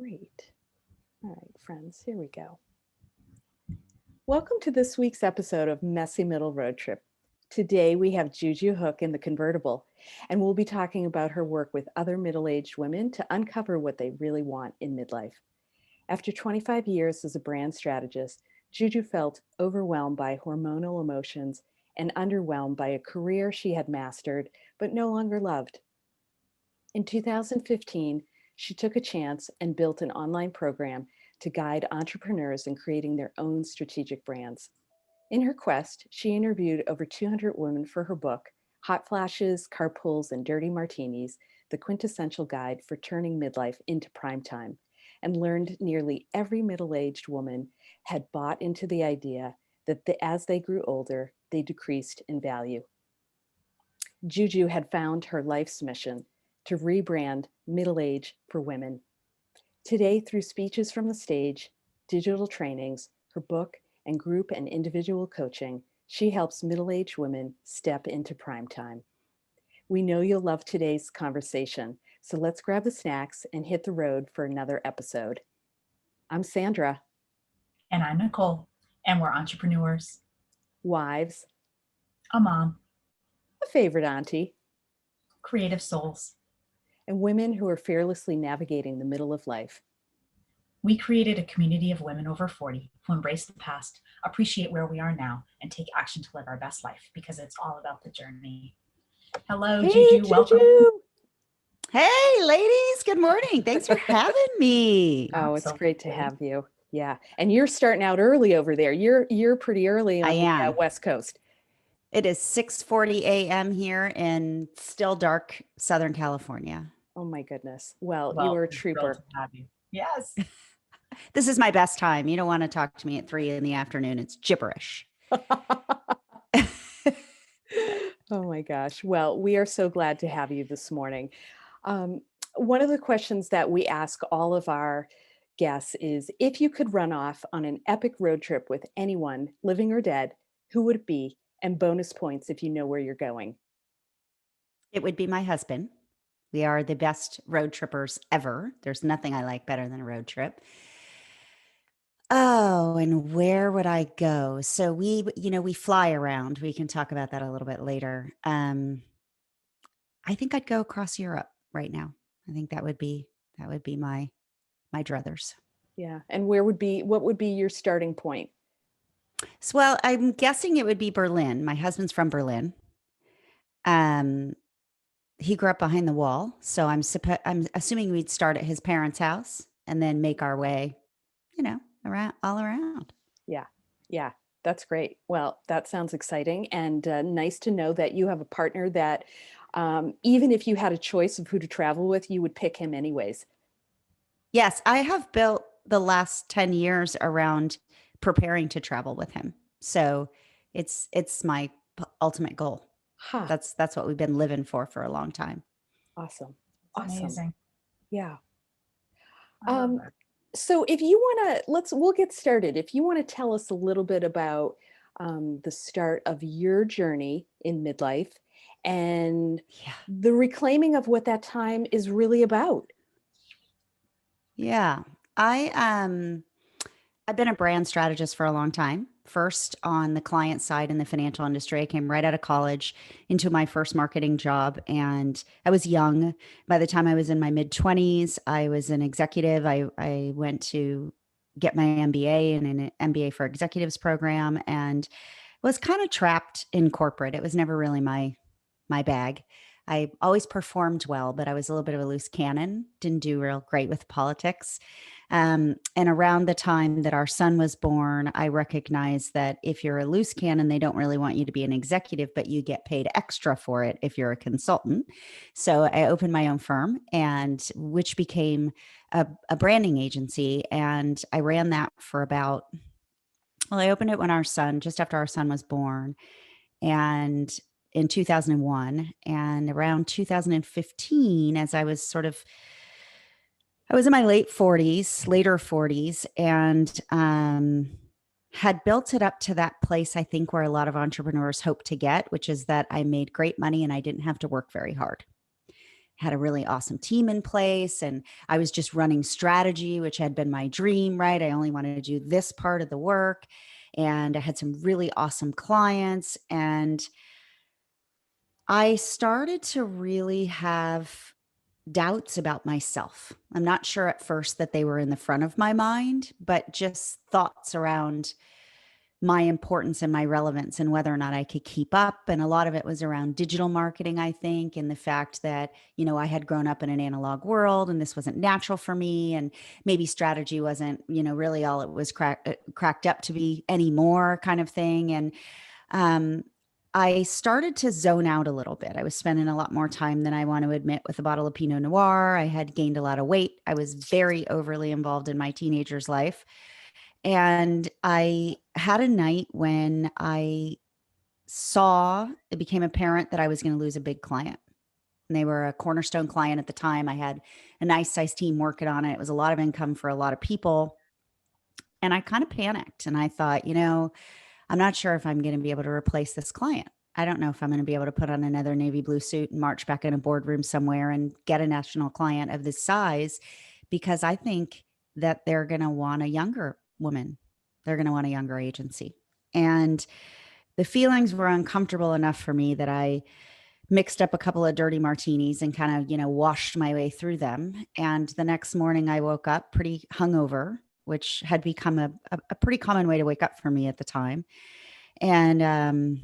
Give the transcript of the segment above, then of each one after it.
Great. All right, friends, here we go. Welcome to this week's episode of Messy Middle Road Trip. Today we have Juju Hook in the convertible, and we'll be talking about her work with other middle-aged women to uncover what they really want in midlife. After 25 years as a brand strategist, Juju felt overwhelmed by hormonal emotions and underwhelmed by a career she had mastered but no longer loved. In 2015, she took a chance and built an online program to guide entrepreneurs in creating their own strategic brands. In her quest, she interviewed over 200 women for her book, Hot Flashes, Carpools, and Dirty Martinis, the quintessential guide for turning midlife into primetime, and learned nearly every middle-aged woman had bought into the idea that as they grew older, they decreased in value. Juju had found her life's mission to rebrand middle age for women. Today, through speeches from the stage, digital trainings, her book, and group and individual coaching, she helps middle-aged women step into prime time. We know you'll love today's conversation, so let's grab the snacks and hit the road for another episode. I'm Sandra. And I'm Nicole, and we're entrepreneurs, Wives, a mom, a favorite auntie, creative souls. and women who are fearlessly navigating the middle of life. We created a community of women over 40 who embrace the past, appreciate where we are now, and take action to live our best life because it's all about the journey. Hello, Hey, Juju. Welcome. Hey, ladies. Good morning. Thanks for having me. Oh, it's great to have you. Yeah. And you're starting out early over there. You're pretty early on the West Coast. It is 6:40 a.m. here in still dark Southern California. Oh my goodness. Well, you are a trooper. To have you. Yes. This is my best time. You don't want to talk to me at 3 p.m. It's gibberish. Oh my gosh. Well, we are so glad to have you this morning. One of the questions that we ask all of our guests is, if you could run off on an epic road trip with anyone, living or dead, who would it be? And bonus points if you know where you're going. It would be my husband. We are the best road trippers ever. There's nothing I like better than a road trip. Oh, and where would I go? So we fly around. We can talk about that a little bit later. I think I'd go across Europe right now. I think that would be my druthers. Yeah. And what would be your starting point? So, well, I'm guessing it would be Berlin. My husband's from Berlin. He grew up behind the wall, so I'm assuming we'd start at his parents' house and then make our way, around all around. Yeah. Yeah. That's great. Well, that sounds exciting, and nice to know that you have a partner that even if you had a choice of who to travel with, you would pick him anyways. Yes, I have built the last 10 years around preparing to travel with him. So it's my ultimate goal. Huh. That's what we've been living for a long time. Awesome. Amazing. Yeah. So if you want to, we'll get started. If you want to tell us a little bit about the start of your journey in midlife and the reclaiming of what that time is really about. Yeah. I've been a brand strategist for a long time. First on the client side in the financial industry. I came right out of college into my first marketing job, and I was young. By the time I was in my mid-20s, I was an executive. I went to get my MBA in an MBA for executives program and was kind of trapped in corporate. It was never really my bag. I always performed well, but I was a little bit of a loose cannon, didn't do real great with politics. And around the time that our son was born, I recognized that if you're a loose cannon, they don't really want you to be an executive, but you get paid extra for it if you're a consultant. So I opened my own firm, and which became a branding agency. And I ran that for I opened it when just after our son was born. And in 2001, and around 2015, as I was in my later 40s, and had built it up to that place, I think, where a lot of entrepreneurs hope to get, which is that I made great money and I didn't have to work very hard. had a really awesome team in place, and I was just running strategy, which had been my dream, right? I only wanted to do this part of the work. And I had some really awesome clients. And I started to really have doubts about myself. I'm not sure at first that they were in the front of my mind, but just thoughts around my importance and my relevance and whether or not I could keep up. And a lot of it was around digital marketing, I think, and the fact that, I had grown up in an analog world and this wasn't natural for me. And maybe strategy wasn't, really all it was cracked up to be anymore, kind of thing. And um, I started to zone out a little bit. I was spending a lot more time than I want to admit with a bottle of Pinot Noir. I had gained a lot of weight. I was very overly involved in my teenager's life. And I had a night when it became apparent that I was going to lose a big client. And they were a cornerstone client at the time. I had a nice sized team working on it. It was a lot of income for a lot of people. And I kind of panicked and I thought, I'm not sure if I'm going to be able to replace this client. I don't know if I'm going to be able to put on another navy blue suit and march back in a boardroom somewhere and get a national client of this size, because I think that they're going to want a younger woman. They're going to want a younger agency. And the feelings were uncomfortable enough for me that I mixed up a couple of dirty martinis and kind of, washed my way through them. And the next morning I woke up pretty hungover, which had become a pretty common way to wake up for me at the time. And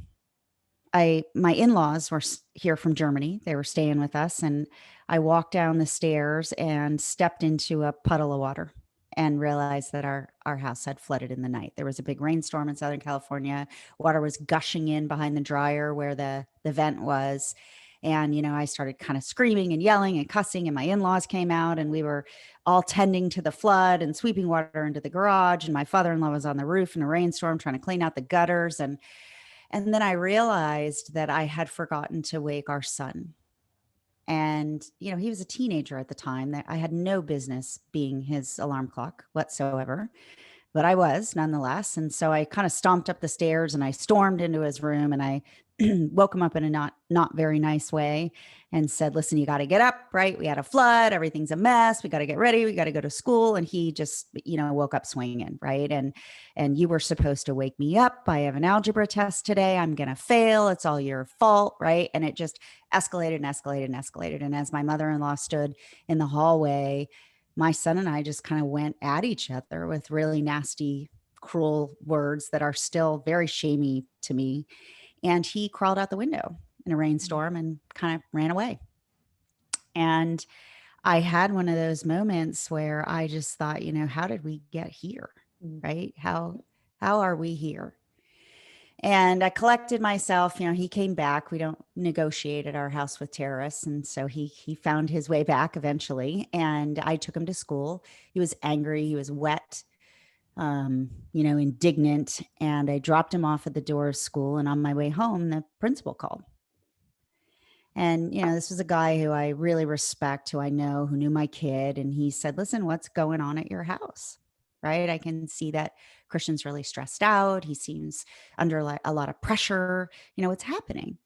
my in-laws were here from Germany. They were staying with us, and I walked down the stairs and stepped into a puddle of water and realized that our house had flooded in the night. There was a big rainstorm in Southern California. Water was gushing in behind the dryer where the vent was. And, I started kind of screaming and yelling and cussing, and my in-laws came out, and we were all tending to the flood and sweeping water into the garage. And my father-in-law was on the roof in a rainstorm trying to clean out the gutters. And then I realized that I had forgotten to wake our son. And, he was a teenager at the time, that I had no business being his alarm clock whatsoever, but I was nonetheless. And so I kind of stomped up the stairs and I stormed into his room, and I woke him up in a not very nice way and said, listen, you got to get up, right? We had a flood. Everything's a mess. We got to get ready. We got to go to school. And he just, woke up swinging. Right. And you were supposed to wake me up. I have an algebra test today. I'm going to fail. It's all your fault. Right. And it just escalated and escalated and escalated. And as my mother-in-law stood in the hallway, my son and I just kind of went at each other with really nasty, cruel words that are still very shamey to me. And he crawled out the window in a rainstorm and kind of ran away. And I had one of those moments where I just thought, how did we get here? Right? How are we here? And I collected myself. He came back. We don't negotiate at our house with terrorists. And so he found his way back eventually. And I took him to school. He was angry. He was wet, indignant. And I dropped him off at the door of school. And on my way home, the principal called. And, this was a guy who I really respect, who I know, who knew my kid. And he said, listen, what's going on at your house? Right? I can see that Christian's really stressed out. He seems under a lot of pressure. What's happening?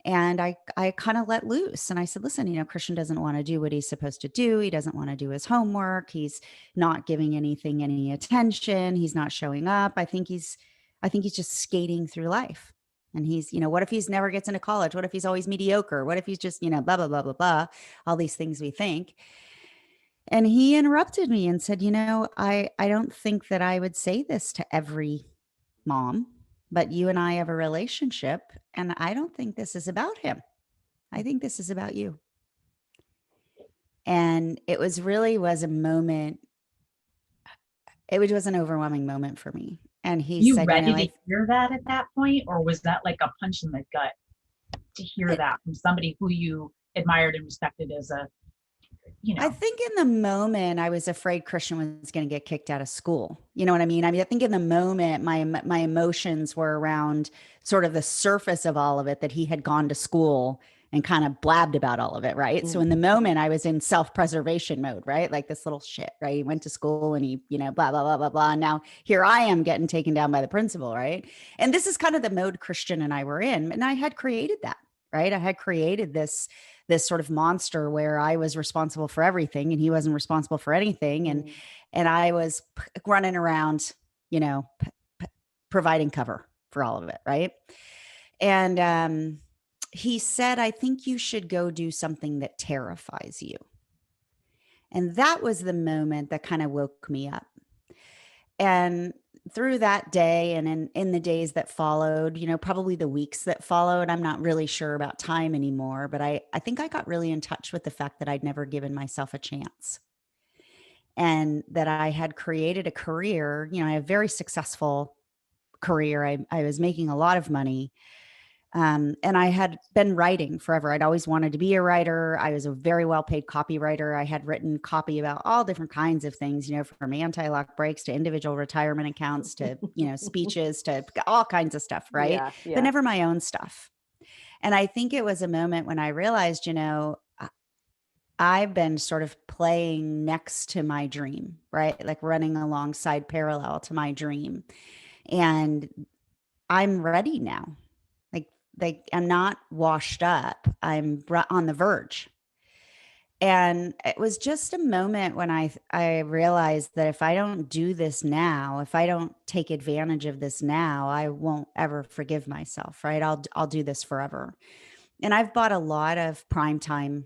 And I kind of let loose and I said, listen, Christian doesn't want to do what he's supposed to do. He doesn't want to do his homework. He's not giving anything any attention. He's not showing up. I think he's just skating through life. And he's, what if he's never gets into college? What if he's always mediocre? What if he's just, blah, blah, blah, blah, blah, all these things we think. And he interrupted me and said, I don't think that I would say this to every mom, but you and I have a relationship, and I don't think this is about him. I think this is about you. And it was a moment. It was an overwhelming moment for me. And he said, ready to hear that at that point? Or was that like a punch in the gut to hear that from somebody who you admired and respected as a, I think in the moment I was afraid Christian was going to get kicked out of school. You know what I mean? I think in the moment my emotions were around sort of the surface of all of it, that he had gone to school and kind of blabbed about all of it. Right. Mm-hmm. So in the moment I was in self-preservation mode, right? Like this little shit, right? He went to school and he, blah, blah, blah, blah, blah. And now here I am getting taken down by the principal. Right. And this is kind of the mode Christian and I were in. And I had created that. Right. I had created this this sort of monster where I was responsible for everything and he wasn't responsible for anything. And I was running around, you know, providing cover for all of it. Right. And he said, I think you should go do something that terrifies you. And that was the moment that kind of woke me up. And through that day and in the days that followed, you know, probably the weeks that followed, I'm not really sure about time anymore, but I think I got really in touch with the fact that I'd never given myself a chance and that I had created a career. You know, I have a very successful career. I was making a lot of money. And I had been writing forever. I'd always wanted to be a writer. I was a very well paid copywriter. I had written copy about all different kinds of things, you know, from anti-lock brakes to individual retirement accounts to, you know, speeches to all kinds of stuff. Right. Yeah, But never my own stuff. And I think it was a moment when I realized, you know, I've been sort of playing next to my dream, right? Like running alongside parallel to my dream. And I'm ready now. Like I'm not washed up. I'm on the verge. And it was just a moment when I realized that if I don't do this now, if I don't take advantage of this now, I won't ever forgive myself, right? I'll do this forever. And I've bought a lot of primetime,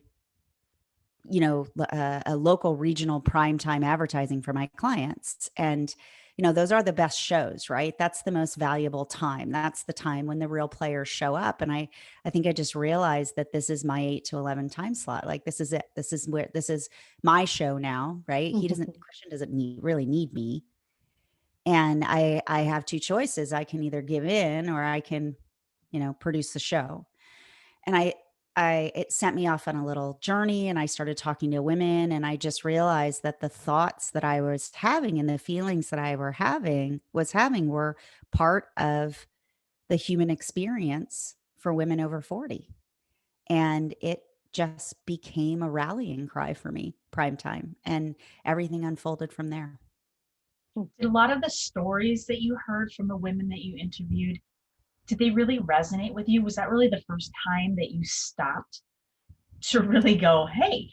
you know, a local regional primetime advertising for my clients. And, you know, those are the best shows, right? That's the most valuable time. That's the time when the real players show up. And I think I just realized that this is my 8 to 11 time slot. Like, this is it. This is my show now, right? Christian doesn't really need me. And I have two choices. I can either give in or I can, you know, produce the show. And it sent me off on a little journey, and I started talking to women, and I just realized that the thoughts that I was having and the feelings that I was having were part of the human experience for women over 40. And it just became a rallying cry for me, prime time, and everything unfolded from there. Did a lot of the stories that you heard from the women that you interviewed, did they really resonate with you? Was that really the first time that you stopped to really go, hey,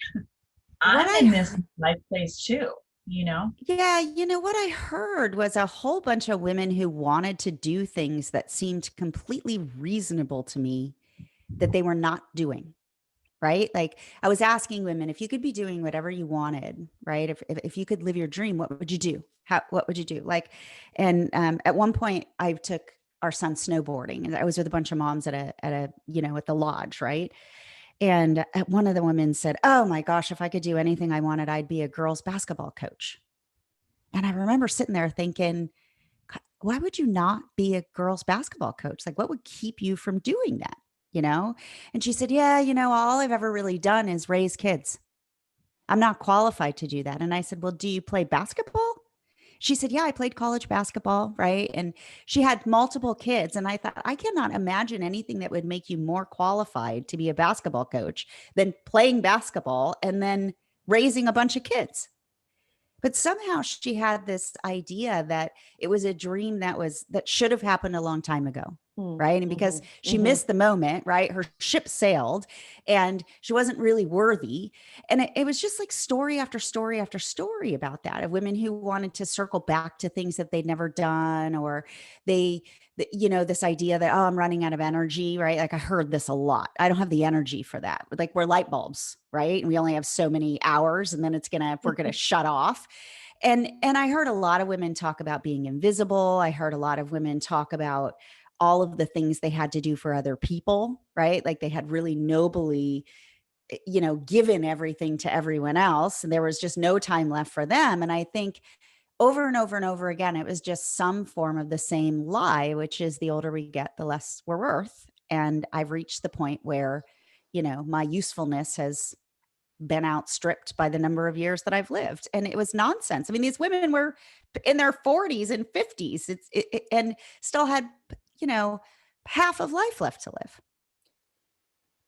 I'm in this life place too, you know? Yeah, you know, what I heard was a whole bunch of women who wanted to do things that seemed completely reasonable to me that they were not doing. Right. Like, I was asking women, if you could be doing whatever you wanted, right? If you could live your dream, what would you do? What would you do? Like, and at one point I took our son snowboarding, and I was with a bunch of moms at a, you know, at the lodge. Right. And one of the women said, oh my gosh, if I could do anything I wanted, I'd be a girls basketball coach. And I remember sitting there thinking, why would you not be a girls basketball coach? Like, what would keep you from doing that? You know? And she said, yeah, you know, all I've ever really done is raise kids. I'm not qualified to do that. And I said, well, do you play basketball? She said, yeah, I played college basketball. Right. And she had multiple kids. And I thought, I cannot imagine anything that would make you more qualified to be a basketball coach than playing basketball and then raising a bunch of kids. But somehow she had this idea that it was a dream that should have happened a long time ago. Right. And because she missed the moment, right, her ship sailed and she wasn't really worthy. And it was just like story after story after story about that, of women who wanted to circle back to things that they'd never done, or you know, this idea that, oh, I'm running out of energy, right? Like, I heard this a lot. I don't have the energy for that. Like, we're light bulbs, right? And we only have so many hours, and then we're going to shut off. And I heard a lot of women talk about being invisible. I heard a lot of women talk about all of the things they had to do for other people, right? Like, they had really nobly, you know, given everything to everyone else, and there was just no time left for them. And I think over and over and over again, it was just some form of the same lie, which is the older we get, the less we're worth. And I've reached the point where, you know, my usefulness has been outstripped by the number of years that I've lived. And it was nonsense. I mean, these women were in their 40s and 50s and still had, you know, half of life left to live.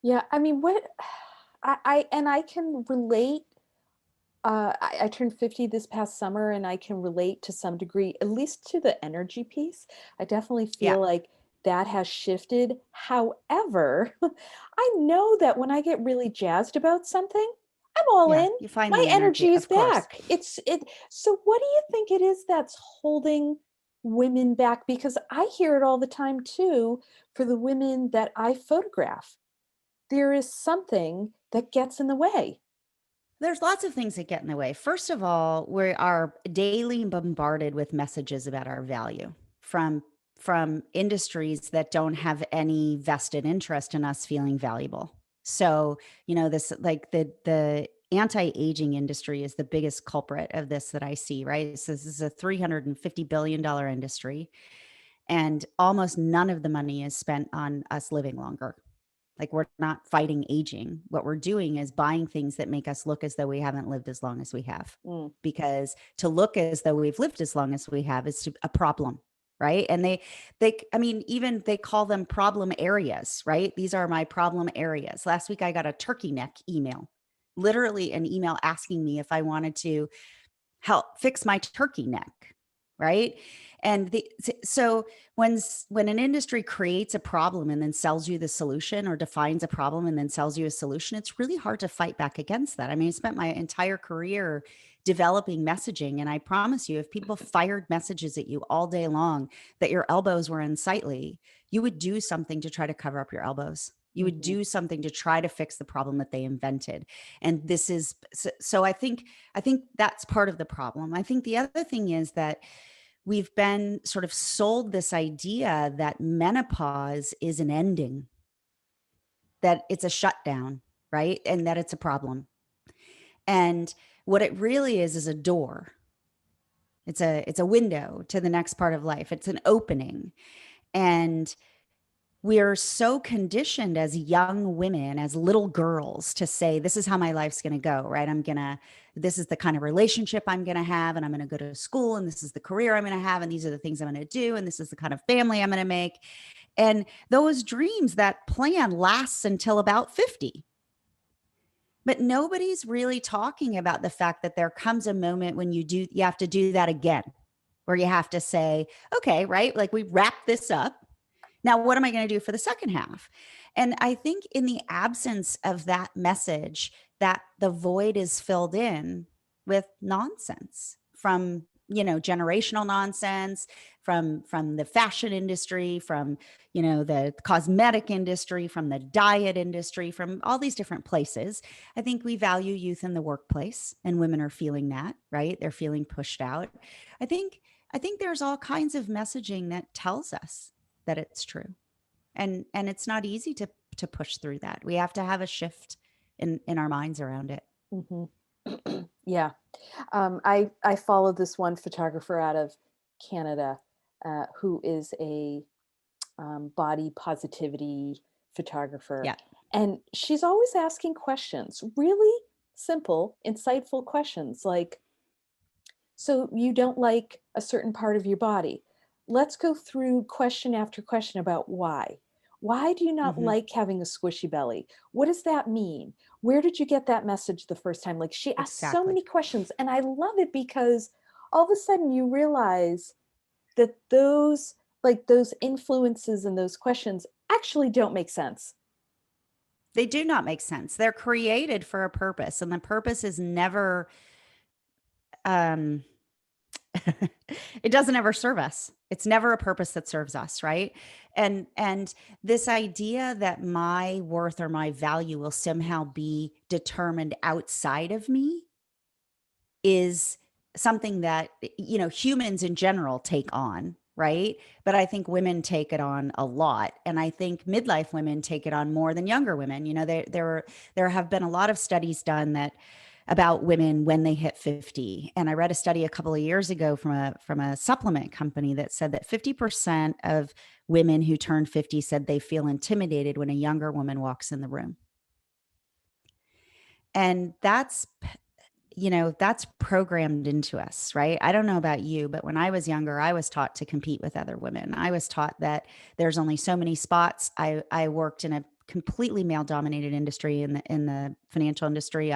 Yeah. I mean, I can relate. I turned 50 this past summer, and I can relate to some degree, at least to the energy piece. I definitely feel like that has shifted. However, I know that when I get really jazzed about something, I'm all Yeah, in. you find My the energy, energy is of course. back. So what do you think it is that's holding women back? Because I hear it all the time too for the women that I photograph. There is something that gets in the way. There's lots of things that get in the way. First of all, we are daily bombarded with messages about our value from industries that don't have any vested interest in us feeling valuable. So, this like the anti-aging industry is the biggest culprit of this that I see, right? So this is a $350 billion industry, and almost none of the money is spent on us living longer. Like, we're not fighting aging. What we're doing is buying things that make us look as though we haven't lived as long as we have. Mm, Because to look as though we've lived as long as we have is a problem, right? And I mean, even they call them problem areas, right? These are my problem areas. Last week, I got a turkey neck email, literally an email asking me if I wanted to help fix my turkey neck, right? And so when an industry creates a problem and then sells you the solution, or defines a problem and then sells you a solution, it's really hard to fight back against that. I mean, I spent my entire career developing messaging, and I promise you, if people fired messages at you all day long that your elbows were unsightly, you would do something to try to cover up your elbows. You would mhm, do something to try to fix the problem that they invented. And this is so I think that's part of the problem. I think the other thing is that we've been sort of sold this idea that menopause is an ending, that it's a shutdown, right? And that it's a problem. And what it really is a door. It's a window to the next part of life. It's an opening. And we're so conditioned as young women, as little girls, to say, this is how my life's going to go, right? This is the kind of relationship I'm going to have, and I'm going to go to school, and this is the career I'm going to have, and these are the things I'm going to do, and this is the kind of family I'm going to make. And those dreams, that plan lasts until about 50. But nobody's really talking about the fact that there comes a moment when you have to do that again, where you have to say, okay, right? Like, we wrap this up. Now, what am I going to do for the second half? And I think in the absence of that message, that the void is filled in with nonsense from, generational nonsense, from the fashion industry, from, the cosmetic industry, from the diet industry, from all these different places. I think we value youth in the workplace, and women are feeling that, right? They're feeling pushed out. I think there's all kinds of messaging that tells us that it's true. And it's not easy to push through that. We have to have a shift in our minds around it. mhm. Yeah. I follow this one photographer out of Canada who is a body positivity photographer. Yeah. And she's always asking questions, really simple, insightful questions like, so you don't like a certain part of your body. Let's go through question after question about why. Why do you not Hmm. like having a squishy belly? What does that mean? Where did you get that message the first time? Like, she asked so Exactly. many questions, and I love it because all of a sudden you realize that those influences and those questions actually don't make sense. They do not make sense. They're created for a purpose, and the purpose is never um it doesn't ever serve us. It's never a purpose that serves us, right? And this idea that my worth or my value will somehow be determined outside of me is something that, humans in general take on, right? But I think women take it on a lot, and I think midlife women take it on more than younger women. There have been a lot of studies done that about women when they hit 50. And I read a study a couple of years ago from a supplement company that said that 50% of women who turn 50 said they feel intimidated when a younger woman walks in the room. And that's programmed into us, right? I don't know about you, but when I was younger, I was taught to compete with other women. I was taught that there's only so many spots. I worked in a completely male dominated industry in the financial industry.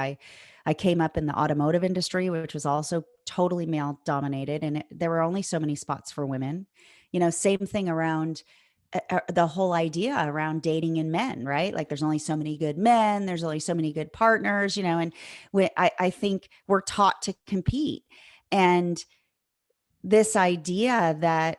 I came up in the automotive industry, which was also totally male dominated, and there were only so many spots for women. Same thing around the whole idea around dating and men, right? Like there's only so many good men, there's only so many good partners, and I think we're taught to compete. And this idea that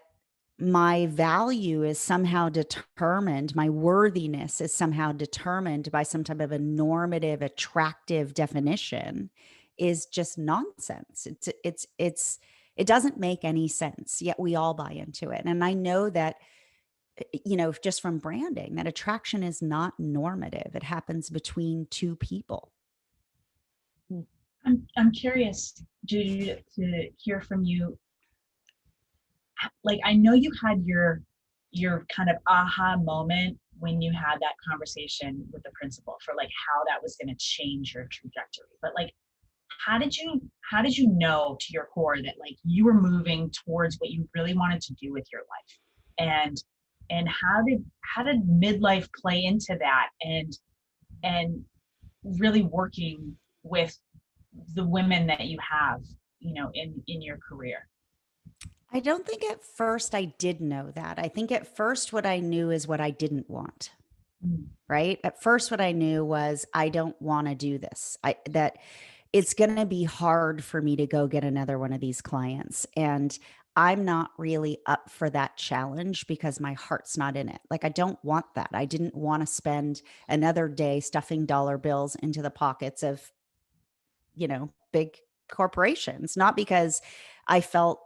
my value is somehow determined, my worthiness is somehow determined by some type of a normative, attractive definition is just nonsense. It doesn't make any sense, yet we all buy into it. And I know that, just from branding, that attraction is not normative. It happens between two people. I'm curious, Judy, to hear from you. Like, I know you had your kind of aha moment when you had that conversation with the principal for like how that was going to change your trajectory. But like, how did you know to your core that like you were moving towards what you really wanted to do with your life? And how did midlife play into that, and really working with the women that you have, in your career? I don't think at first I did know that. I think at first what I knew is what I didn't want. Mm. Right? At first what I knew was I don't want to do this. That it's going to be hard for me to go get another one of these clients, and I'm not really up for that challenge because my heart's not in it. Like I don't want that. I didn't want to spend another day stuffing dollar bills into the pockets of, big corporations, not because I felt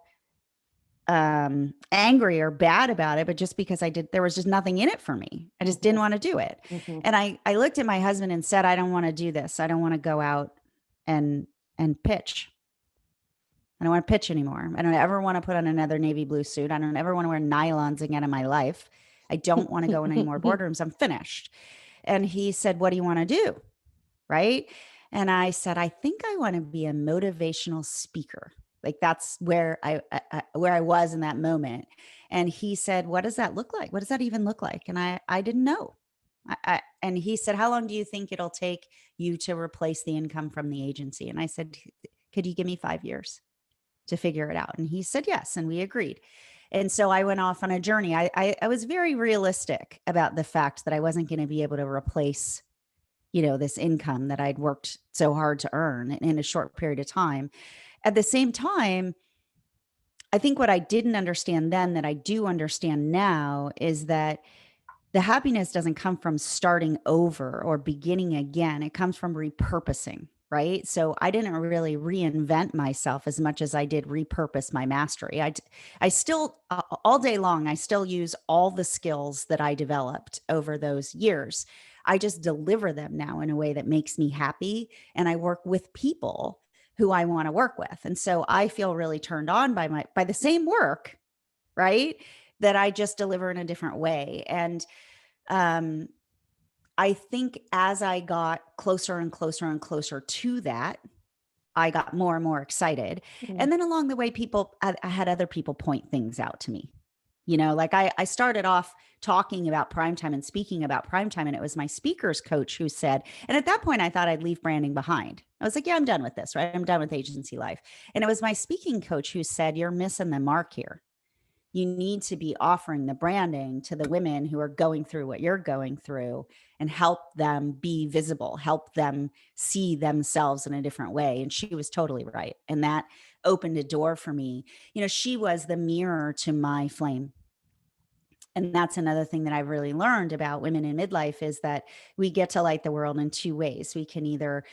angry or bad about it, but just because there was just nothing in it for me. I just didn't want to do it. Mm-hmm. And I looked at my husband and said, I don't want to do this. I don't want to go out and pitch. I don't want to pitch anymore. I don't ever want to put on another navy blue suit. I don't ever want to wear nylons again in my life. I don't want to go in any more boardrooms. I'm finished. And he said, what do you want to do? Right. And I said, I think I want to be a motivational speaker. Like that's where I was in that moment. And he said, what does that look like? What does that even look like? And I didn't know. And he said, how long do you think it'll take you to replace the income from the agency? And I said, could you give me 5 years to figure it out? And he said, yes. And we agreed. And so I went off on a journey. I was very realistic about the fact that I wasn't going to be able to replace, this income that I'd worked so hard to earn in a short period of time. At the same time, I think what I didn't understand then that I do understand now is that the happiness doesn't come from starting over or beginning again. It comes from repurposing, right? So I didn't really reinvent myself as much as I did repurpose my mastery. I still, all day long, I still use all the skills that I developed over those years. I just deliver them now in a way that makes me happy. And I work with people who I want to work with. And so I feel really turned on by the same work, right? That I just deliver in a different way. And I think as I got closer and closer and closer to that, I got more and more excited. Mm. And then along the way, I had other people point things out to me. Like I started off talking about Primetime and speaking about Primetime, and it was my speakers coach who said, and at that point I thought I'd leave branding behind. I was like, yeah, I'm done with this, right? I'm done with agency life. And it was my speaking coach who said, you're missing the mark here. You need to be offering the branding to the women who are going through what you're going through and help them be visible, help them see themselves in a different way. And she was totally right. And that opened a door for me. She was the mirror to my flame. And that's another thing that I've really learned about women in midlife is that we get to light the world in two ways. We can either,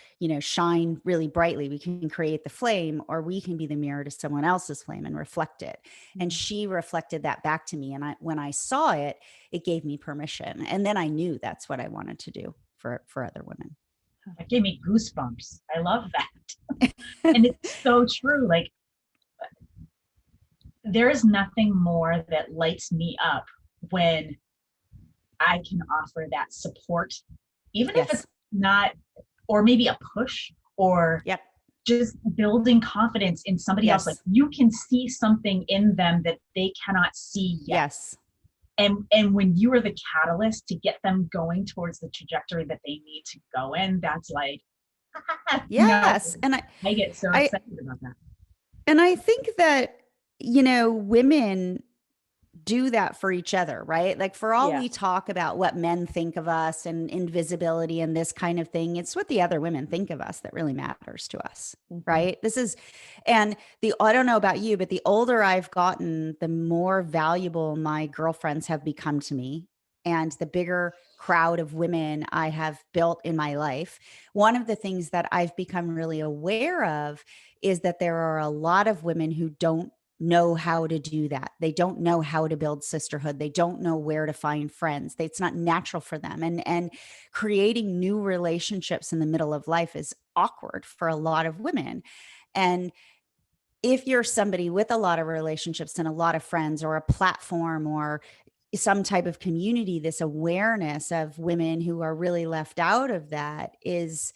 shine really brightly, we can create the flame, or we can be the mirror to someone else's flame and reflect it. And she reflected that back to me. And when I saw it, it gave me permission. And then I knew that's what I wanted to do for other women. That gave me goosebumps. I love that. And it's so true. Like, there is nothing more that lights me up when I can offer that support, even if it's not, or maybe a push, or just building confidence in somebody else. Like you can see something in them that they cannot see yet. Yes. And when you are the catalyst to get them going towards the trajectory that they need to go in, that's like, yes. And I get so excited about that. And I think that, women do that for each other, right? Like for all Yeah. we talk about what men think of us and invisibility and this kind of thing, it's what the other women think of us that really matters to us, Mhm. right? And I don't know about you, but the older I've gotten, the more valuable my girlfriends have become to me and the bigger crowd of women I have built in my life. One of the things that I've become really aware of is that there are a lot of women who don't know how to do that. They don't know how to build sisterhood. They don't know where to find friends. It's not natural for them. And creating new relationships in the middle of life is awkward for a lot of women. And if you're somebody with a lot of relationships and a lot of friends or a platform or some type of community, this awareness of women who are really left out of that is,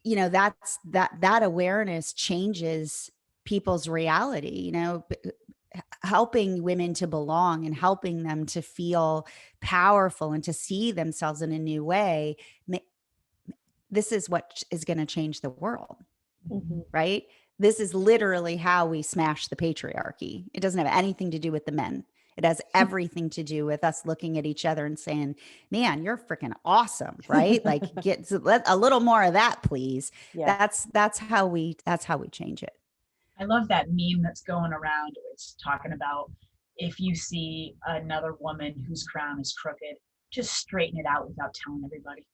that awareness changes people's reality, helping women to belong and helping them to feel powerful and to see themselves in a new way. This is what is going to change the world, Mhm. right? This is literally how we smash the patriarchy. It doesn't have anything to do with the men. It has everything to do with us looking at each other and saying, man, you're freaking awesome, right? Like let a little more of that, please. Yeah. That's how we change it. I love that meme that's going around. It's talking about if you see another woman whose crown is crooked, just straighten it out without telling everybody.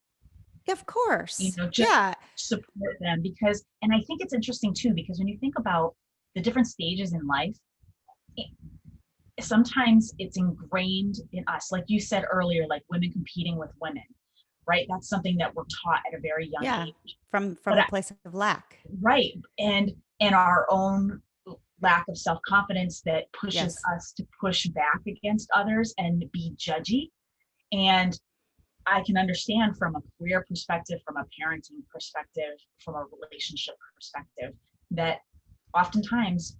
Of course. Just Yeah. support them because, and I think it's interesting too, because when you think about the different stages in life, it, sometimes it's ingrained in us. Like you said earlier, like women competing with women, right? That's something that we're taught at a very young Yeah. age. From But a place of lack. right. And our own lack of self-confidence that pushes Yes. us to push back against others and be judgy. And I can understand from a career perspective, from a parenting perspective, from a relationship perspective, that oftentimes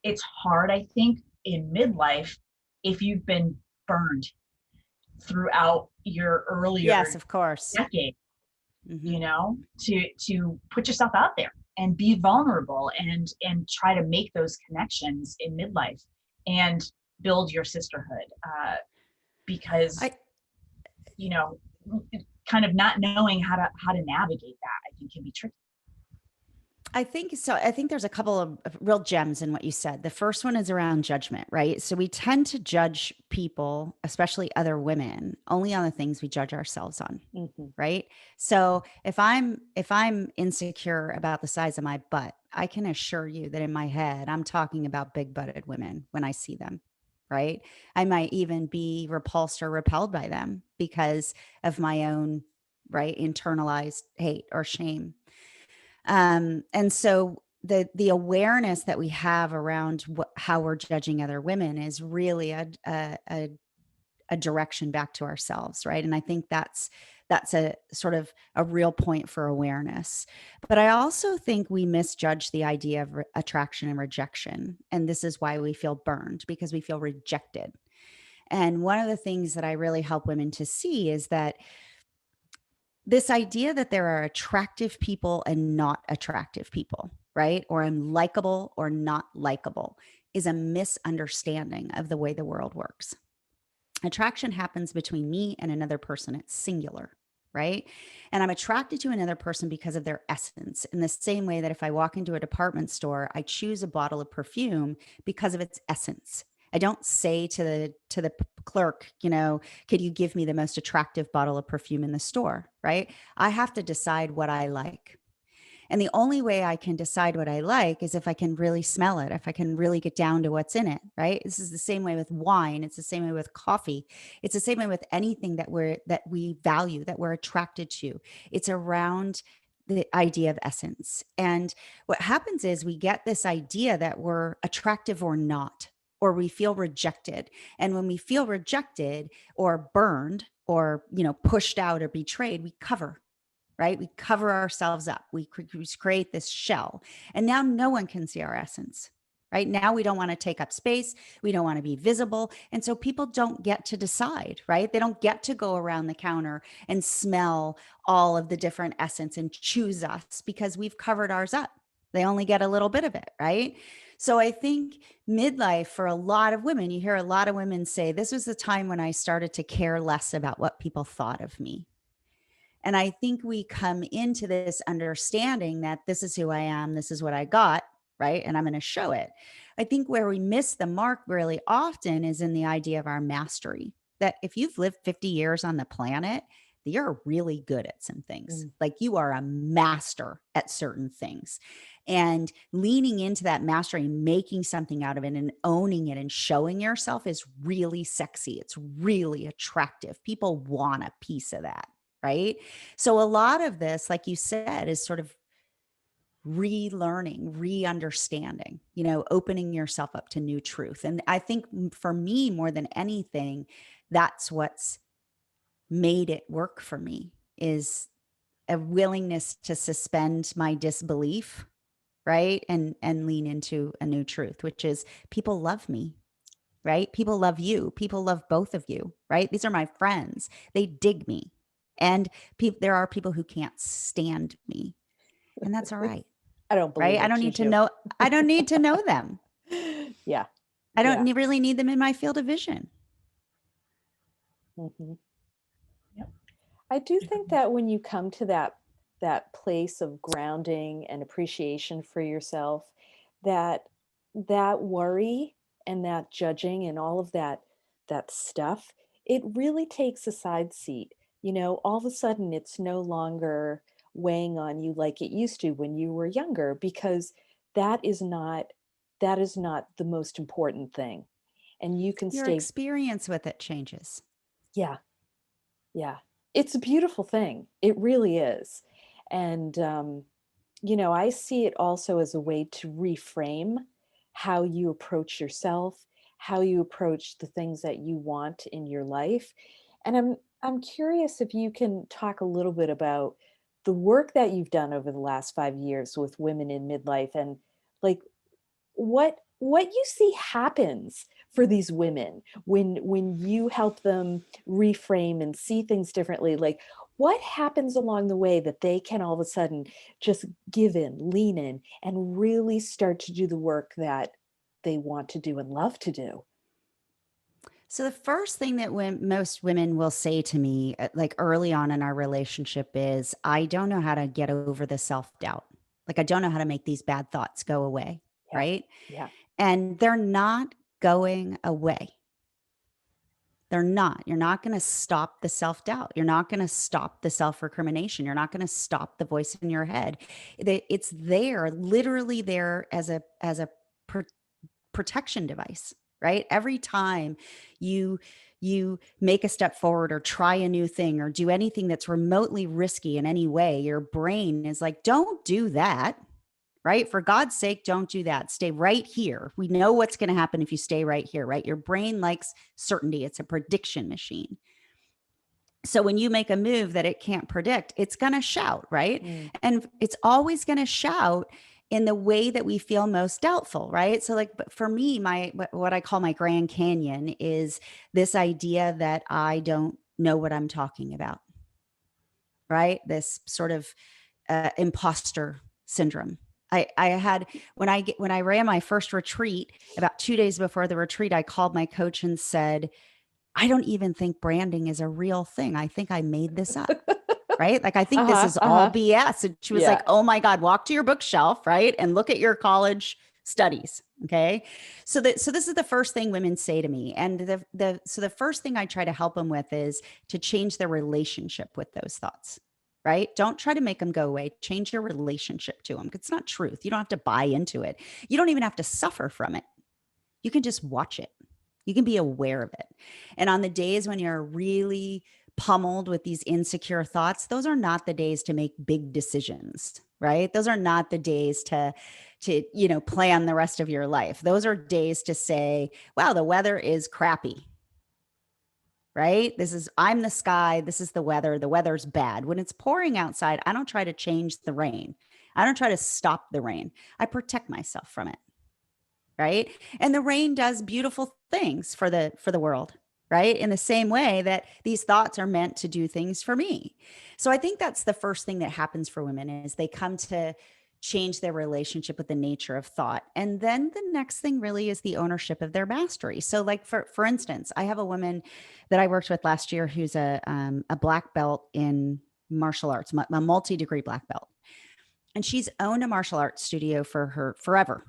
it's hard, I think, in midlife if you've been burned throughout your Yes, earlier of course. decade, Hmm. to put yourself out there and be vulnerable and try to make those connections in midlife and build your sisterhood because I you know kind of not knowing how to navigate that, I think, can be tricky. I think so. I think there's a couple of real gems in what you said. The first one is around judgment, right? So we tend to judge people, especially other women, only on the things we judge ourselves on, Mhm. right? So if I'm insecure about the size of my butt, I can assure you that in my head, I'm talking about big-butted women when I see them, right? I might even be repulsed or repelled by them because of my own, right, internalized hate or shame. And so the awareness that we have around how we're judging other women is really a direction back to ourselves, right? And I think that's a sort of a real point for awareness. But I also think we misjudge the idea of attraction and rejection, and this is why we feel burned, because we feel rejected. And one of the things that I really help women to see is that this idea that there are attractive people and not attractive people, right? Or I'm likable or not likable is a misunderstanding of the way the world works. Attraction happens between me and another person, it's singular, right? And I'm attracted to another person because of their essence. In the same way that if I walk into a department store, I choose a bottle of perfume because of its essence. I don't say to the clerk, could you give me the most attractive bottle of perfume in the store, right? I have to decide what I like. And the only way I can decide what I like is if I can really smell it, if I can really get down to what's in it, right? This is the same way with wine. It's the same way with coffee. It's the same way with anything that we value, that we're attracted to. It's around the idea of essence. And what happens is we get this idea that we're attractive or not, or we feel rejected. And when we feel rejected or burned or, pushed out or betrayed, we cover, right? We cover ourselves up. We create this shell. And now no one can see our essence, right? Now we don't want to take up space. We don't want to be visible. And so people don't get to decide, right? They don't get to go around the counter and smell all of the different essence and choose us because we've covered ours up. They only get a little bit of it, right? So I think midlife for a lot of women, you hear a lot of women say, this was the time when I started to care less about what people thought of me. And I think we come into this understanding that this is who I am, this is what I got, right? And I'm going to show it. I think where we miss the mark really often is in the idea of our mastery. That if you've lived 50 years on the planet, you're really good at some things. Mm. Like you are a master at certain things. And leaning into that mastery, making something out of it and owning it and showing yourself is really sexy. It's really attractive. People want a piece of that, right? So a lot of this, like you said, is sort of relearning, re-understanding, opening yourself up to new truth. And I think for me, more than anything, that's what's made it work for me is a willingness to suspend my disbelief, right? And lean into a new truth, which is people love me, right? People love you. People love both of you, right? These are my friends. They dig me. And there are people who can't stand me. And that's all right. I don't believe Right? it, I don't need to Juju. know. I don't need to know them. Yeah. I don't really need them in my field of vision. Mm-hmm. Yep. I do think that when you come to that place of grounding and appreciation for yourself, that worry and that judging and all of that stuff, it really takes a side seat. All of a sudden it's no longer weighing on you like it used to when you were younger, because that is not the most important thing. And you can Your stay. experience with it changes. Yeah. Yeah. It's a beautiful thing. It really is. And, I see it also as a way to reframe how you approach yourself, how you approach the things that you want in your life. And I'm curious if you can talk a little bit about the work that you've done over the last 5 years with women in midlife, and like what you see happens for these women when you help them reframe and see things differently. Like, what happens along the way that they can all of a sudden just give in, lean in, and really start to do the work that they want to do and love to do? So the first thing that most women will say to me, like early on in our relationship, is, I don't know how to get over the self-doubt. Like, I don't know how to make these bad thoughts go away. Yeah. Right. Yeah. And they're not going away. They're not. You're not going to stop the self-doubt. You're not going to stop the self-recrimination. You're not going to stop the voice in your head. It's there, literally there as a protection device, right? Every time you make a step forward or try a new thing or do anything that's remotely risky in any way, your brain is like, don't do that. Right? For God's sake, don't do that. Stay right here. We know what's going to happen if you stay right here, right? Your brain likes certainty. It's a prediction machine. So when you make a move that it can't predict, it's going to shout, right? Mm. And it's always going to shout in the way that we feel most doubtful, right? So like, but for me, what I call my Grand Canyon is this idea that I don't know what I'm talking about, right? This sort of imposter syndrome. I had when I ran my first retreat, about 2 days before the retreat, I called my coach and said, I don't even think branding is a real thing. I think I made this up. Right? Like, I think this is all BS. And she was like, oh my God, walk to your bookshelf, right? And look at your college studies. Okay. So this is the first thing women say to me. And so the first thing I try to help them with is to change their relationship with those thoughts. Right? Don't try to make them go away. Change your relationship to them. It's not truth. You don't have to buy into it. You don't even have to suffer from it. You can just watch it. You can be aware of it. And on the days when you're really pummeled with these insecure thoughts, those are not the days to make big decisions, right? Those are not the days to plan the rest of your life. Those are days to say, wow, the weather is crappy. Right? I'm the sky. This is the weather. The weather's bad. When it's pouring outside, I don't try to change the rain. I don't try to stop the rain. I protect myself from it. Right? And the rain does beautiful things for the world, right? In the same way that these thoughts are meant to do things for me. So I think that's the first thing that happens for women is they come to change their relationship with the nature of thought. And then the next thing really is the ownership of their mastery. So like for instance, I have a woman that I worked with last year who's a black belt in martial arts, a multi-degree black belt. And she's owned a martial arts studio for her forever.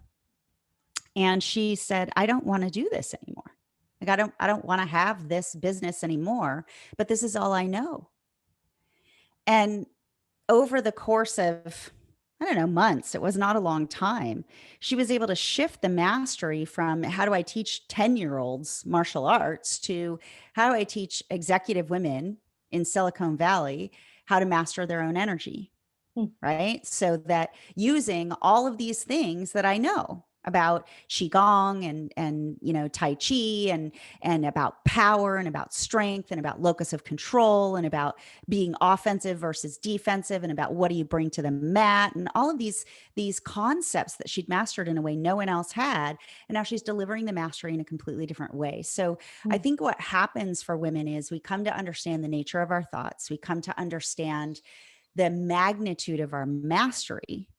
And she said, I don't want to do this anymore. Like I don't want to have this business anymore, but this is all I know. And over the course of, I don't know, months, it was not a long time, she was able to shift the mastery from how do I teach 10-year-olds martial arts to how do I teach executive women in Silicon Valley how to master their own energy, right? So that using all of these things that I know about qigong and you know tai chi and about power and about strength and about locus of control and about being offensive versus defensive and about what do you bring to the mat and all of these concepts that she'd mastered in a way no one else had, and now she's delivering the mastery in a completely different way. So I think what happens for women is we come to understand the nature of our thoughts, we come to understand the magnitude of our mastery.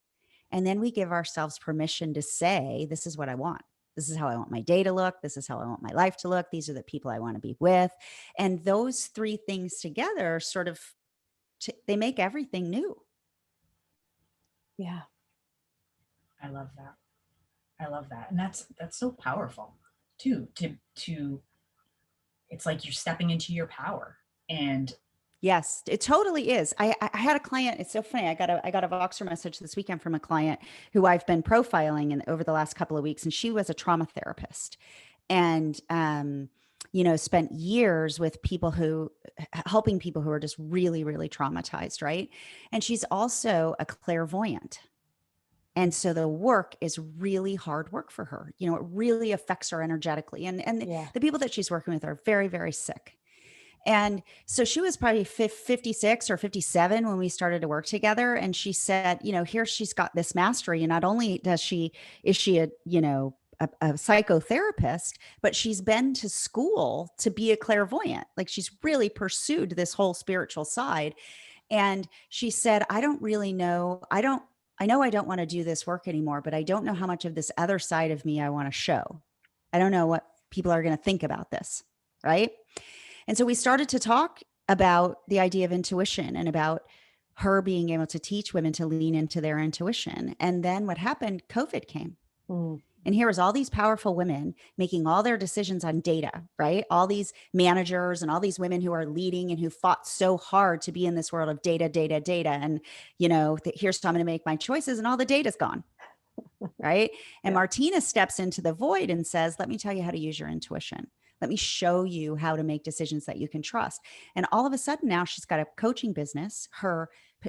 And then we give ourselves permission to say, this is what I want. This is how I want my day to look. This is how I want my life to look. These are the people I want to be with. And those three things together sort of, they make everything new. Yeah. I love that. I love that. And that's so powerful too, to it's like you're stepping into your power. And yes, it totally is. I had a client. It's so funny. I got a Voxer message this weekend from a client who I've been profiling over the last couple of weeks, and she was a trauma therapist, and you know, spent years with people who helping people who are just really, really traumatized, right? And she's also a clairvoyant. And so the work is really hard work for her. You know, it really affects her energetically. And the people that she's working with are very, very sick. And so she was probably 56 or 57 when we started to work together. And she said, you know, here she's got this mastery. And not only is she a, you know, a psychotherapist, but she's been to school to be a clairvoyant. Like she's really pursued this whole spiritual side. And she said, I don't really know. I know I don't want to do this work anymore, but I don't know how much of this other side of me I want to show. I don't know what people are going to think about this. Right. And so we started to talk about the idea of intuition and about her being able to teach women to lean into their intuition. And then what happened? COVID came. And here was all these powerful women making all their decisions on data, right? All these managers and all these women who are leading and who fought so hard to be in this world of data. And, you know, here's how I'm going to make my choices and all the data's gone. Right. And Martina steps into the void and says, let me tell you how to use your intuition. Let me show you how to make decisions that you can trust. And all of a sudden now she's got a coaching business.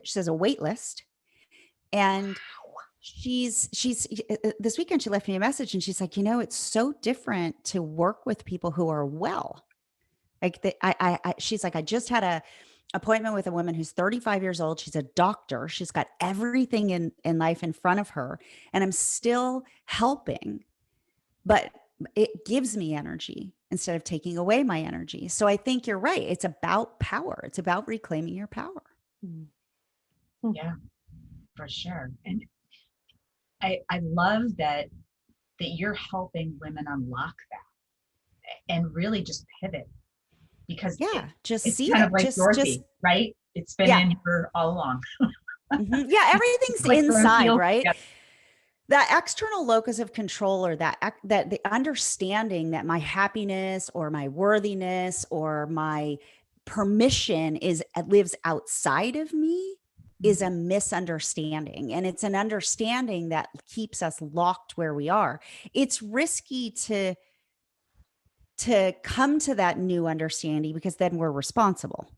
She has a wait list. And she's this weekend, she left me a message and she's like, you know, it's so different to work with people who are well. Like she's like, I just had a appointment with a woman who's 35 years old. She's a doctor. She's got everything in life in front of her. And I'm still helping, but it gives me energy instead of taking away my energy. So I think you're right. It's about power. It's about reclaiming your power. Yeah, for sure. And I love that you're helping women unlock that and really just pivot, because just it's see kind it. of like Dorothy, right? It's been in her all along. Yeah, everything's like inside, right? Yep. That external locus of control, or that the understanding that my happiness or my worthiness or my permission lives outside of me is a misunderstanding. And it's an understanding that keeps us locked where we are. It's risky to come to that new understanding because then we're responsible.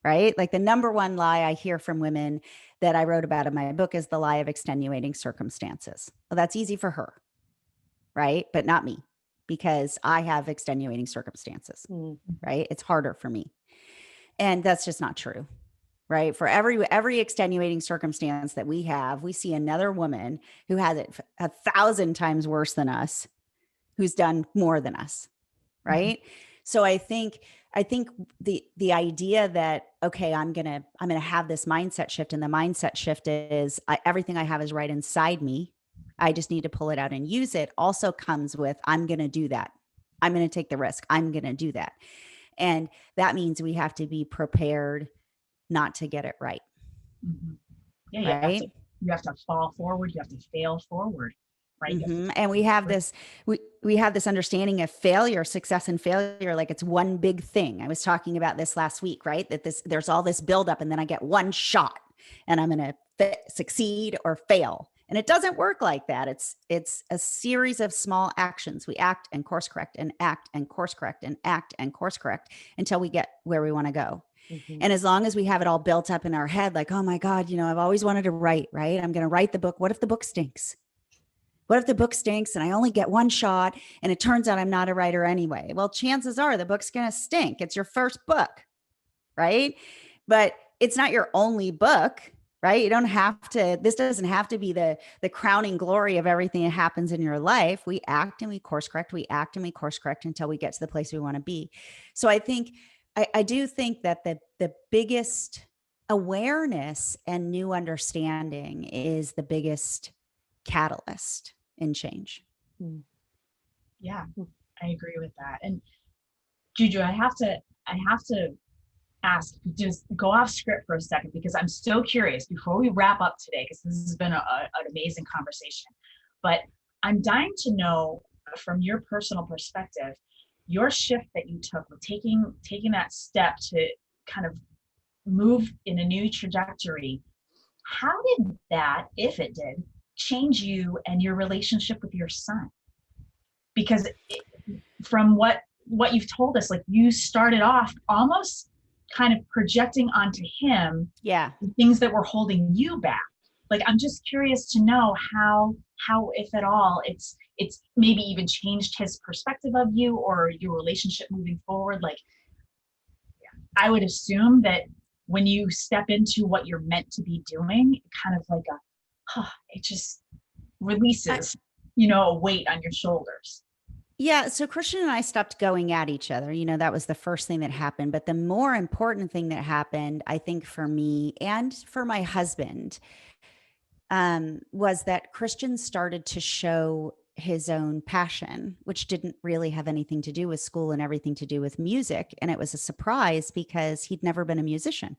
Right? Like the number one lie I hear from women that I wrote about in my book is the lie of extenuating circumstances. Well, that's easy for her, right? But not me, because I have extenuating circumstances, right? It's harder for me. And that's just not true, right? For every extenuating circumstance that we have, we see another woman who has it 1,000 times worse than us, who's done more than us, right? So I think I think the idea that, okay, I'm gonna have this mindset shift, and the mindset shift is everything I have is right inside me. I just need to pull it out and use it. Also comes with, I'm gonna do that. I'm gonna take the risk. I'm gonna do that, and that means we have to be prepared not to get it right. Mhm. Yeah, Right. you have to fall forward, you have to fail forward, right? You have to And we have this, we have this understanding of failure, success and failure, like it's one big thing. I was talking about this last week, right? That there's all this buildup, and then I get one shot, and I'm going to succeed or fail. And it doesn't work like that. It's a series of small actions. We act and course correct, and act and course correct, and act and course correct until we get where we want to go. Mhm. And as long as we have it all built up in our head, like, oh my God, I've always wanted to write, right? I'm going to write the book. What if the book stinks? What if the book stinks and I only get one shot and it turns out I'm not a writer anyway? Well, chances are the book's going to stink. It's your first book, right? But it's not your only book, right? You don't have to, this doesn't have to be the crowning glory of everything that happens in your life. We act and we course correct, we act and we course correct until we get to the place we want to be. So I think, I do think that the biggest awareness and new understanding is the biggest catalyst in change. Mm. Yeah, I agree with that. And Juju, I have to ask, just go off script for a second, because I'm so curious before we wrap up today, because this has been an amazing conversation. But I'm dying to know from your personal perspective, your shift that you took with taking that step to kind of move in a new trajectory. How did that, if it did, change you and your relationship with your son? Because from what you've told us, like, you started off almost kind of projecting onto him Yeah. the things that were holding you back. Like, I'm just curious to know how if at all it's maybe even changed his perspective of you or your relationship moving forward. Like, I would assume that when you step into what you're meant to be doing, kind of like it just releases, a weight on your shoulders. Yeah. So Christian and I stopped going at each other. That was the first thing that happened. But the more important thing that happened, I think, for me and for my husband, was that Christian started to show his own passion, which didn't really have anything to do with school and everything to do with music. And it was a surprise because he'd never been a musician.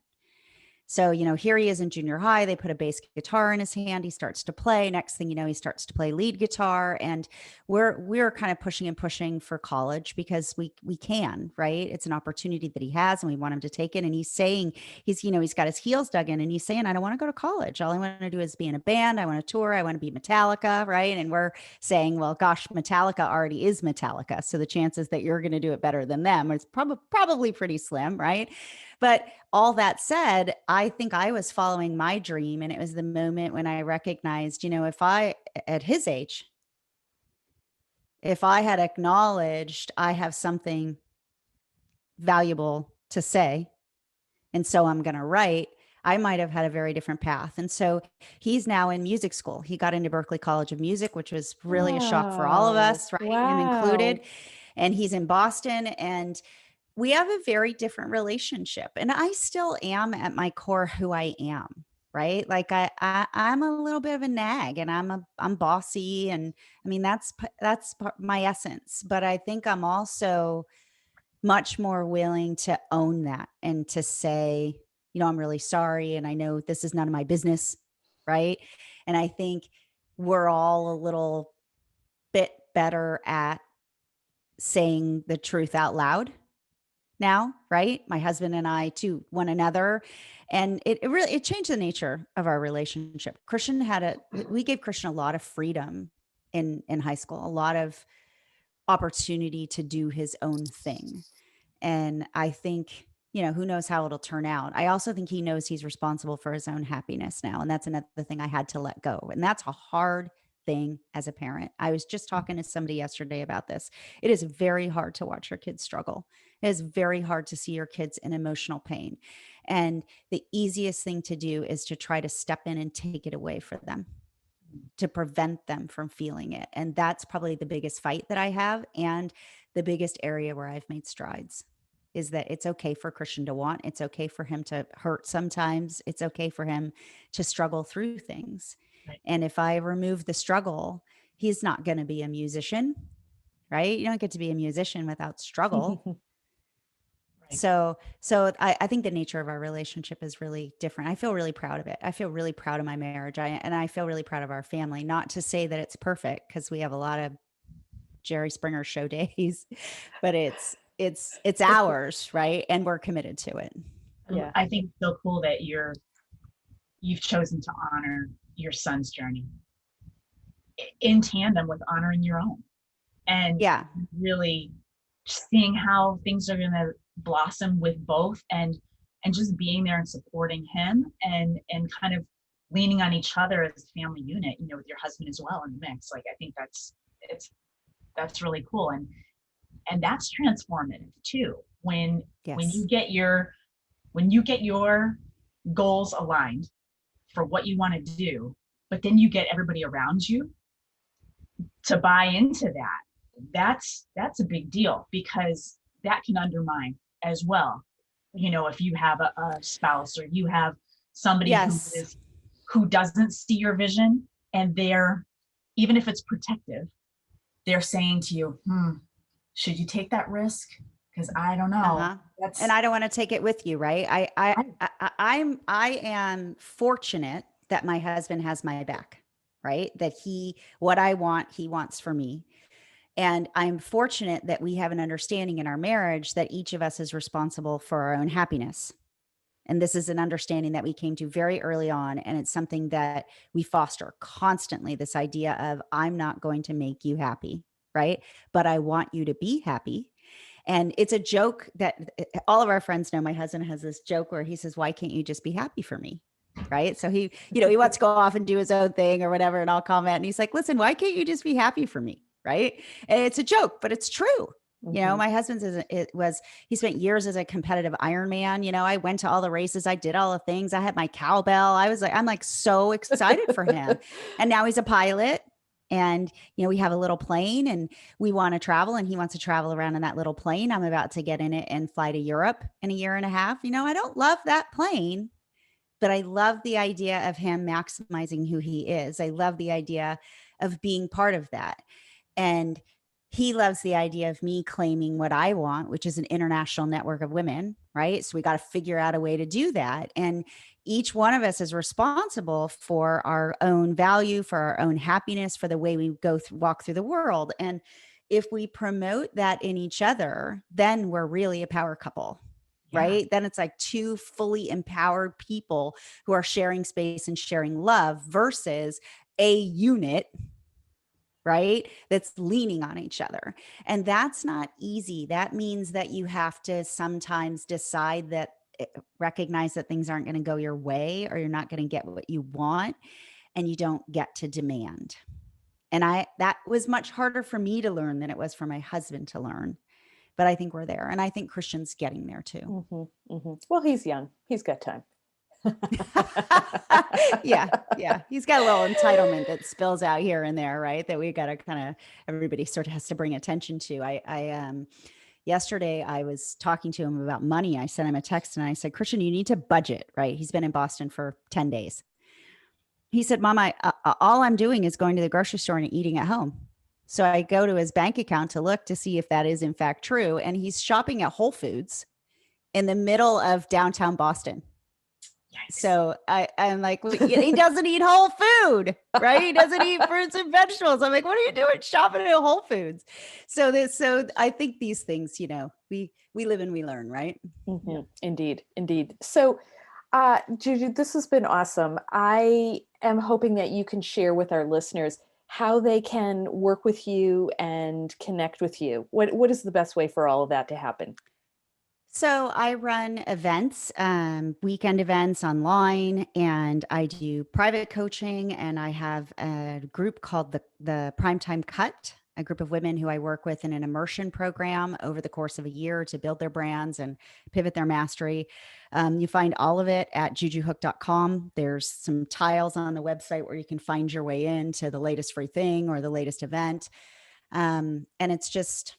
So, here he is in junior high. They put a bass guitar in his hand. He starts to play. Next thing you know, he starts to play lead guitar. And we're kind of pushing and pushing for college because we can, right? It's an opportunity that he has, and we want him to take it. And he's saying, he's got his heels dug in, and he's saying, I don't want to go to college. All I want to do is be in a band. I want to tour. I want to be Metallica, right? And we're saying, well, gosh, Metallica already is Metallica. So the chances that you're going to do it better than them is probably pretty slim, right? But all that said, I think I was following my dream. And it was the moment when I recognized, if I, at his age, if I had acknowledged I have something valuable to say, and so I'm going to write, I might have had a very different path. And so he's now in music school. He got into Berklee College of Music, which was really a shock for all of us, right? Him included. And he's in Boston, and we have a very different relationship. And I still am at my core who I am, right? Like I'm a little bit of a nag, and I'm bossy. And I mean, that's my essence. But I think I'm also much more willing to own that and to say, I'm really sorry. And I know this is none of my business. Right. And I think we're all a little bit better at saying the truth out loud now, right? My husband and I to one another. And it really, it changed the nature of our relationship. We gave Christian a lot of freedom in high school, a lot of opportunity to do his own thing. And I think, who knows how it'll turn out. I also think he knows he's responsible for his own happiness now. And that's another thing I had to let go. And that's a hard thing as a parent. I was just talking to somebody yesterday about this. It is very hard to watch your kids struggle. It is very hard to see your kids in emotional pain. And the easiest thing to do is to try to step in and take it away for them, to prevent them from feeling it. And that's probably the biggest fight that I have, and the biggest area where I've made strides. is that it's okay for Christian to want, it's okay for him to hurt sometimes, it's okay for him to struggle through things. Right. And if I remove the struggle, he's not going to be a musician, right? You don't get to be a musician without struggle. Right. So I think the nature of our relationship is really different. I feel really proud of it. I feel really proud of my marriage. And I feel really proud of our family. Not to say that it's perfect, because we have a lot of Jerry Springer show days, but it's ours, right? And we're committed to it. Yeah. I think it's so cool that you've chosen to honor your son's journey in tandem with honoring your own, and Yeah. really seeing how things are going to blossom with both, and just being there and supporting him, and kind of leaning on each other as a family unit, with your husband as well in the mix. Like, I think that's really cool, and that's transformative too, when Yes. you get your goals aligned for what you want to do, but then you get everybody around you to buy into that's a big deal, because that can undermine as well. If you have a spouse, or you have somebody Yes. who doesn't see your vision, and they're, even if it's protective, they're saying to you, should you take that risk? Because I don't know. Uh-huh. And I don't want to take it with you, right? I am fortunate that my husband has my back, right? That what I want, he wants for me. And I'm fortunate that we have an understanding in our marriage that each of us is responsible for our own happiness. And this is an understanding that we came to very early on. And it's something that we foster constantly, this idea of, I'm not going to make you happy, right? But I want you to be happy. And it's a joke that all of our friends know. My husband has this joke where he says, why can't you just be happy for me? Right. So he wants to go off and do his own thing or whatever. And I'll comment, and he's like, listen, why can't you just be happy for me? Right. And it's a joke, but it's true. My husband's he spent years as a competitive Ironman. I went to all the races. I did all the things. I had my cowbell. I'm like so excited for him. And now he's a pilot. And, we have a little plane, and we want to travel, and he wants to travel around in that little plane. I'm about to get in it and fly to Europe in a year and a half. I don't love that plane, but I love the idea of him maximizing who he is. I love the idea of being part of that. And he loves the idea of me claiming what I want, which is an international network of women, right? So we got to figure out a way to do that. And each one of us is responsible for our own value, for our own happiness, for the way we walk through the world. And if we promote that in each other, then we're really a power couple. Yeah. Right? Then it's like two fully empowered people who are sharing space and sharing love versus a unit, right? That's leaning on each other. And that's not easy. That means that you have to sometimes decide that, recognize that things aren't going to go your way, or you're not going to get what you want, and you don't get to demand. And that was much harder for me to learn than it was for my husband to learn. But I think we're there. And I think Christian's getting there too. Well, he's young. He's got time. Yeah. He's got a little entitlement that spills out here and there, right? That we got to everybody sort of has to bring attention to. Yesterday I was talking to him about money. I sent him a text and I said, Christian, you need to budget, right? He's been in Boston for 10 days. He said, Mom, all I'm doing is going to the grocery store and eating at home. So I go to his bank account to look to see if that is in fact true. And he's shopping at Whole Foods in the middle of downtown Boston. Yikes. So I'm like, well, he doesn't eat whole food, right? He doesn't eat fruits and vegetables. I'm like, what are you doing shopping at Whole Foods? So I think these things, we live and we learn, right? Yeah. Indeed. So, Juju, this has been awesome. I am hoping that you can share with our listeners how they can work with you and connect with you. What is the best way for all of that to happen? So I run events, weekend events online, and I do private coaching, and I have a group called the Primetime Cut, a group of women who I work with in an immersion program over the course of a year to build their brands and pivot their mastery. You find all of it at jujuhook.com. There's some tiles on the website where you can find your way into the latest free thing or the latest event. And it's just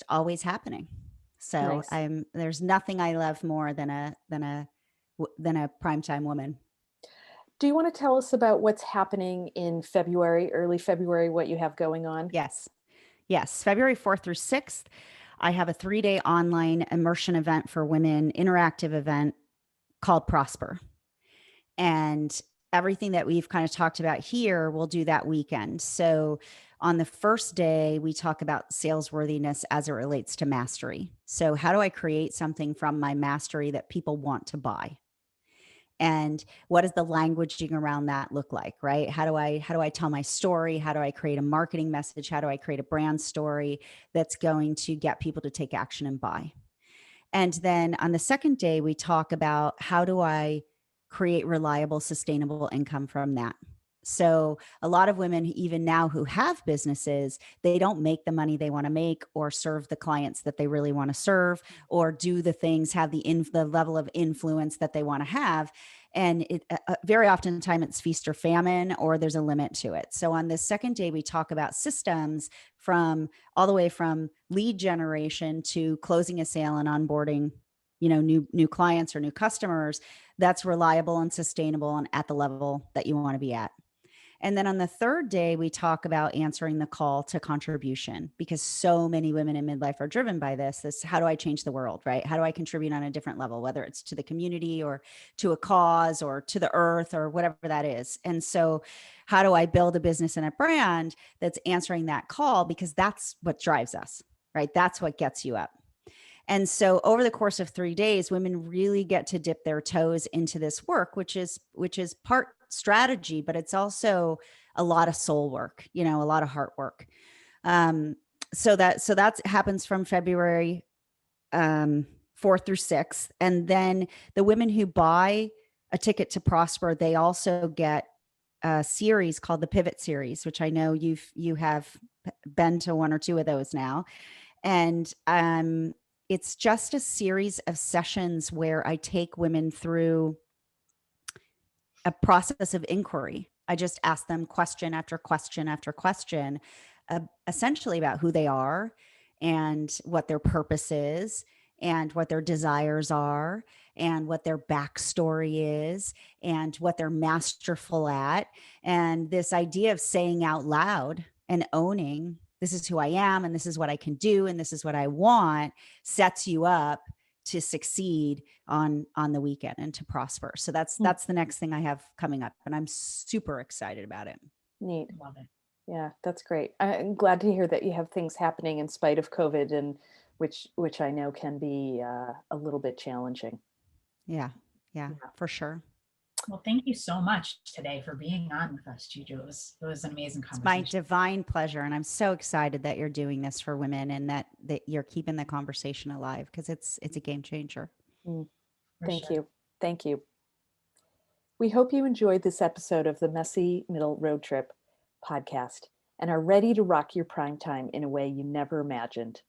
always happening. So Nice. there's nothing I love more than a primetime woman. Do you want to tell us about what's happening in February, early February, what you have going on? Yes. Yes. February 4th through 6th, I have a 3-day online immersion event for women, interactive event called Prosper. And everything that we've kind of talked about here, we'll do that weekend. So on the first day, we talk about sales worthiness as it relates to mastery. So how do I create something from my mastery that people want to buy? And what does the languaging around that look like, right? How do I tell my story? How do I create a marketing message? How do I create a brand story that's going to get people to take action and buy? And then on the second day, we talk about how do I create reliable, sustainable income from that. So a lot of women, even now who have businesses, they don't make the money they want to make or serve the clients that they really want to serve or do the things, have the level of influence that they want to have. And very often time it's feast or famine, or there's a limit to it. So on the second day, we talk about systems from all the way from lead generation to closing a sale and onboarding, new clients or new customers that's reliable and sustainable and at the level that you want to be at. And then on the third day, we talk about answering the call to contribution because so many women in midlife are driven by this, how do I change the world, right? How do I contribute on a different level, whether it's to the community or to a cause or to the earth or whatever that is. And so how do I build a business and a brand that's answering that call? Because that's what drives us, right? That's what gets you up. And so over the course of 3 days, women really get to dip their toes into this work, which is part strategy, but it's also a lot of soul work, a lot of heart work. So that happens from February 4th through 6th. And then the women who buy a ticket to Prosper, they also get a series called the Pivot Series, which I know you have been to one or two of those now. And it's just a series of sessions where I take women through a process of inquiry. I just ask them question after question after question, essentially about who they are and what their purpose is and what their desires are and what their backstory is and what they're masterful at. And this idea of saying out loud and owning, this is who I am and this is what I can do and this is what I want, sets you up to succeed on the weekend and to prosper. So that's the next thing I have coming up, and I'm super excited about it. Neat. Love it. Yeah, that's great. I'm glad to hear that you have things happening in spite of COVID, and which I know can be a little bit challenging. Yeah, for sure. Well, thank you so much today for being on with us, Juju. It was an amazing It's conversation. my divine pleasure. And I'm so excited that you're doing this for women and that you're keeping the conversation alive because it's a game changer. Thank you. Thank you. We hope you enjoyed this episode of the Messy Middle Road Trip podcast and are ready to rock your prime time in a way you never imagined.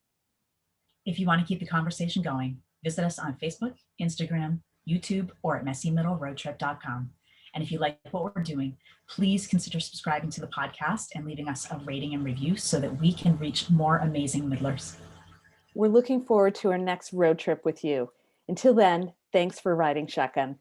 If you want to keep the conversation going, visit us on Facebook, Instagram, YouTube, or at messymiddleroadtrip.com. And if you like what we're doing, please consider subscribing to the podcast and leaving us a rating and review so that we can reach more amazing middlers. We're looking forward to our next road trip with you. Until then, thanks for riding shotgun.